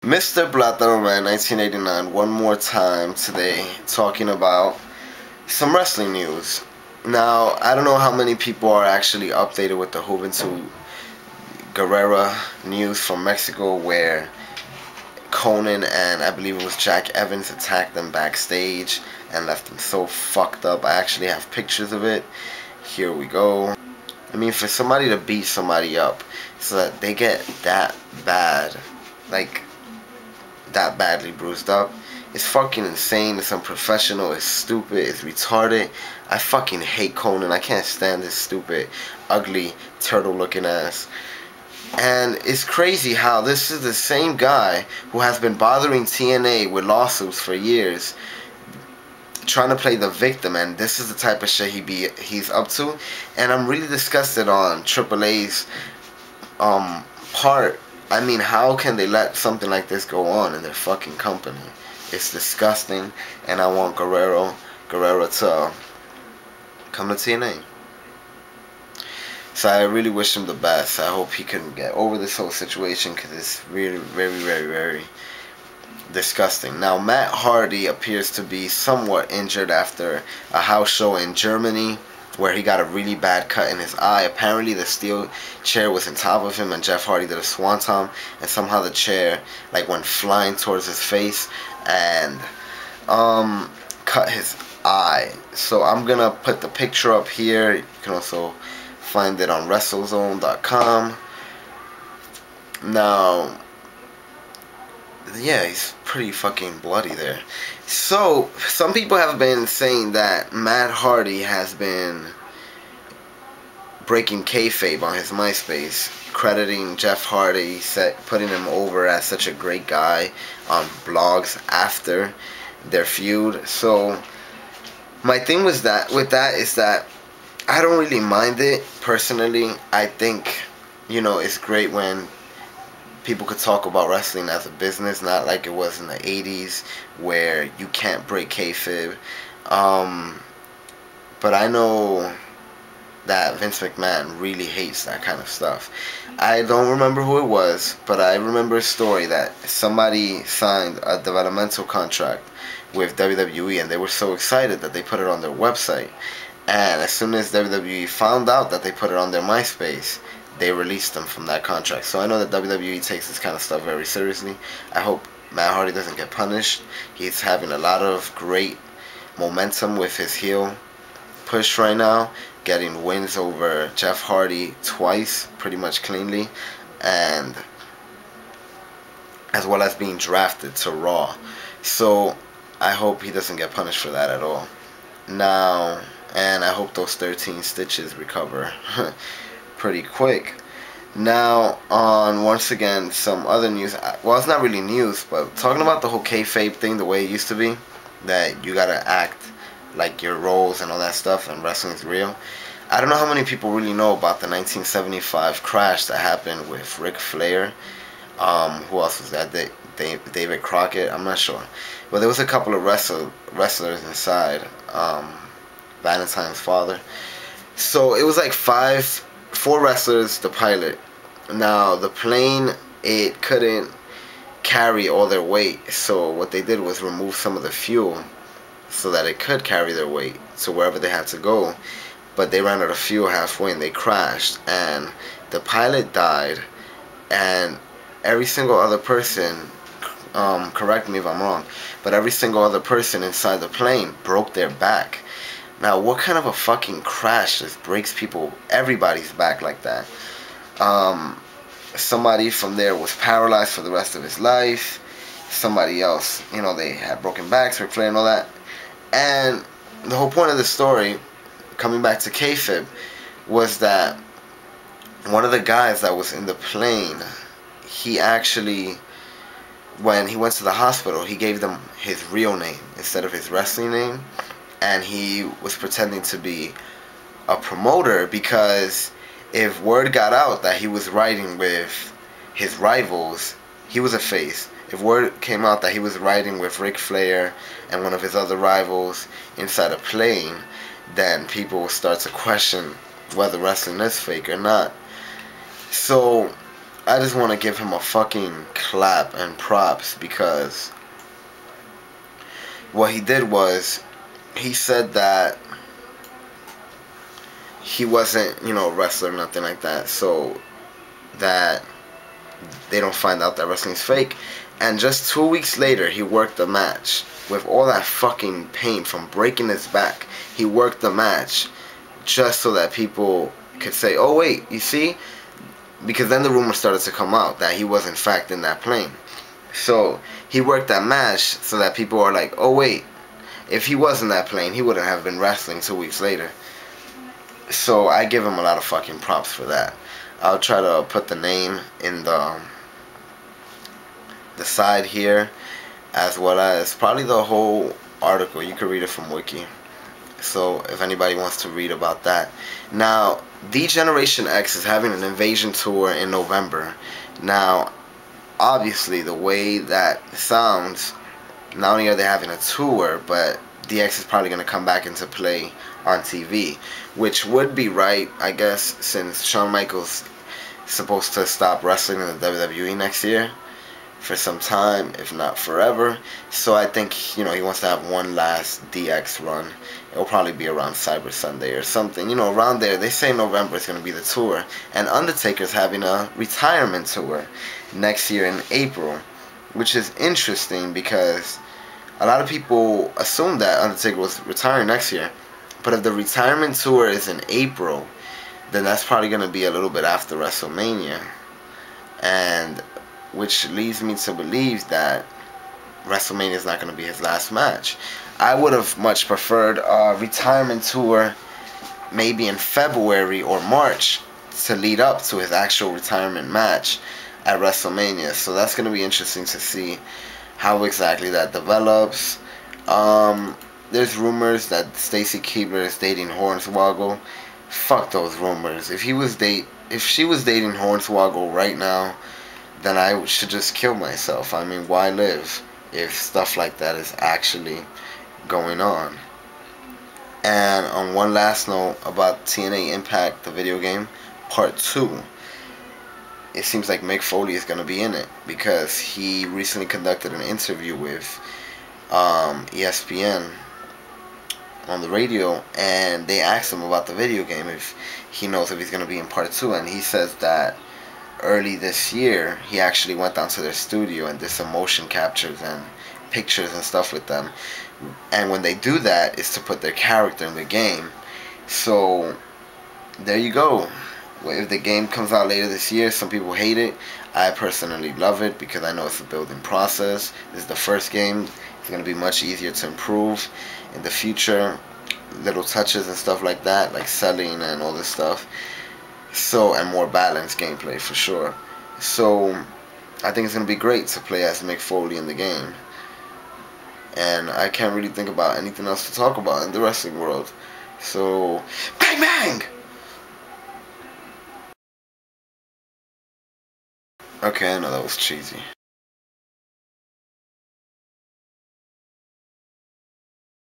Mr. Platano Man 1989 one more time today talking about some wrestling news. Now, I don't know how many people are actually updated with the Juventud Guerrera news from Mexico where Conan and I believe it was Jack Evans attacked them backstage and left them so fucked up. I actually have pictures of it. Here we go. I mean, for somebody to beat somebody up so that they get that bad, like that badly bruised up, it's fucking insane. It's unprofessional. It's stupid. It's retarded. I fucking hate Conan. I can't stand this stupid, ugly, turtle-looking ass. And it's crazy how this is the same guy who has been bothering TNA with lawsuits for years, trying to play the victim, and this is the type of shit he's up to. And I'm really disgusted on AAA's part. I mean, how can they let something like this go on in their fucking company? It's disgusting, and I want Guerrero to come to TNA. So I really wish him the best. I hope he can get over this whole situation because it's really very disgusting. Now, Matt Hardy appears to be somewhat injured after a house show in Germany where he got a really bad cut in his eye. Apparently the steel chair was on top of him and Jeff Hardy did a swanton, and somehow the chair like went flying towards his face and cut his eye. So I'm gonna put the picture up here. You can also find it on WrestleZone.com. Now, yeah, he's pretty fucking bloody there. So, some people have been saying that Matt Hardy has been breaking kayfabe on his MySpace, crediting Jeff Hardy, putting him over as such a great guy on blogs after their feud. So, my thing with that is that I don't really mind it personally. I think, it's great when people could talk about wrestling as a business, not like it was in the 80s where you can't break kayfabe. But I know that Vince McMahon really hates that kind of stuff. I don't remember who it was, but I remember a story that somebody signed a developmental contract with WWE and they were so excited that they put it on their website. And as soon as WWE found out that they put it on their MySpace, they released them from that contract. So I know that WWE takes this kind of stuff very seriously. I hope Matt Hardy doesn't get punished. He's having a lot of great momentum with his heel push right now, getting wins over Jeff Hardy twice, pretty much cleanly, and as well as being drafted to Raw. So I hope he doesn't get punished for that at all. Now, and I hope those 13 stitches recover pretty quick. Now, on once again some other news. Well, it's not really news, but talking about the whole kayfabe thing, the way it used to be, that you gotta act like your roles and all that stuff, and wrestling is real. I don't know how many people really know about the 1975 crash that happened with Ric Flair. Who else was that? David Crockett. I'm not sure, but there was a couple of wrestlers inside. Valentine's father. So it was like 4 wrestlers, the pilot. Now the plane, it couldn't carry all their weight, so what they did was remove some of the fuel so that it could carry their weight to wherever they had to go. But they ran out of fuel halfway and they crashed, and the pilot died, and every single other person, correct me if I'm wrong, but every single other person inside the plane broke their back. Now, what kind of a fucking crash just breaks everybody's back like that? Somebody from there was paralyzed for the rest of his life. Somebody else, they had broken backs, Ric Flair and all that. And the whole point of the story, coming back to kayfabe, was that one of the guys that was in the plane, he actually, when he went to the hospital, he gave them his real name instead of his wrestling name. And he was pretending to be a promoter because if word got out that he was riding with his rivals, he was a face. If word came out that he was riding with Ric Flair and one of his other rivals inside a plane, then people would start to question whether wrestling is fake or not. So I just want to give him a fucking clap and props, because what he did was, he said that he wasn't, a wrestler or nothing like that, so that they don't find out that wrestling's fake. And just 2 weeks later, he worked the match with all that fucking pain from breaking his back. He worked the match just so that people could say, "Oh wait, you see?" Because then the rumor started to come out that he was in fact in that plane. So he worked that match so that people are like, "Oh wait, if he was in that plane, he wouldn't have been wrestling 2 weeks later." So I give him a lot of fucking props for that. I'll try to put the name in the side here, as well as probably the whole article. You can read it from Wiki. So if anybody wants to read about that. Now, D-Generation X is having an Invasion tour in November. Now, obviously, the way that sounds, not only are they having a tour, but DX is probably going to come back into play on TV, which would be right, I guess, since Shawn Michaels is supposed to stop wrestling in the WWE next year for some time, if not forever. So I think, he wants to have one last DX run. It'll probably be around Cyber Sunday or something, around there. They say November is going to be the tour, and Undertaker's having a retirement tour next year in April, which is interesting because a lot of people assume that Undertaker was retiring next year. But if the retirement tour is in April, then that's probably going to be a little bit after WrestleMania. And which leads me to believe that WrestleMania is not going to be his last match. I would have much preferred a retirement tour maybe in February or March to lead up to his actual retirement match at WrestleMania. So that's going to be interesting to see how exactly that develops. There's rumors that Stacy Keibler is dating Hornswoggle. Fuck those rumors. If she was dating Hornswoggle right now, then I should just kill myself. I mean, why live if stuff like that is actually going on? And on one last note about TNA Impact, the video game, Part 2. It seems like Mick Foley is going to be in it because he recently conducted an interview with ESPN on the radio, and they asked him about the video game, if he knows if he's going to be in Part 2, and he says that early this year he actually went down to their studio and did some motion captures and pictures and stuff with them, and when they do that, it's to put their character in the game. So there you go. If the game comes out later this year, some people hate it. I personally love it because I know it's a building process. This is the first game. It's going to be much easier to improve in the future. Little touches and stuff like that, like selling and all this stuff. So, and more balanced gameplay for sure. So, I think it's going to be great to play as Mick Foley in the game. And I can't really think about anything else to talk about in the wrestling world. So, bang bang! Okay, I know that was cheesy.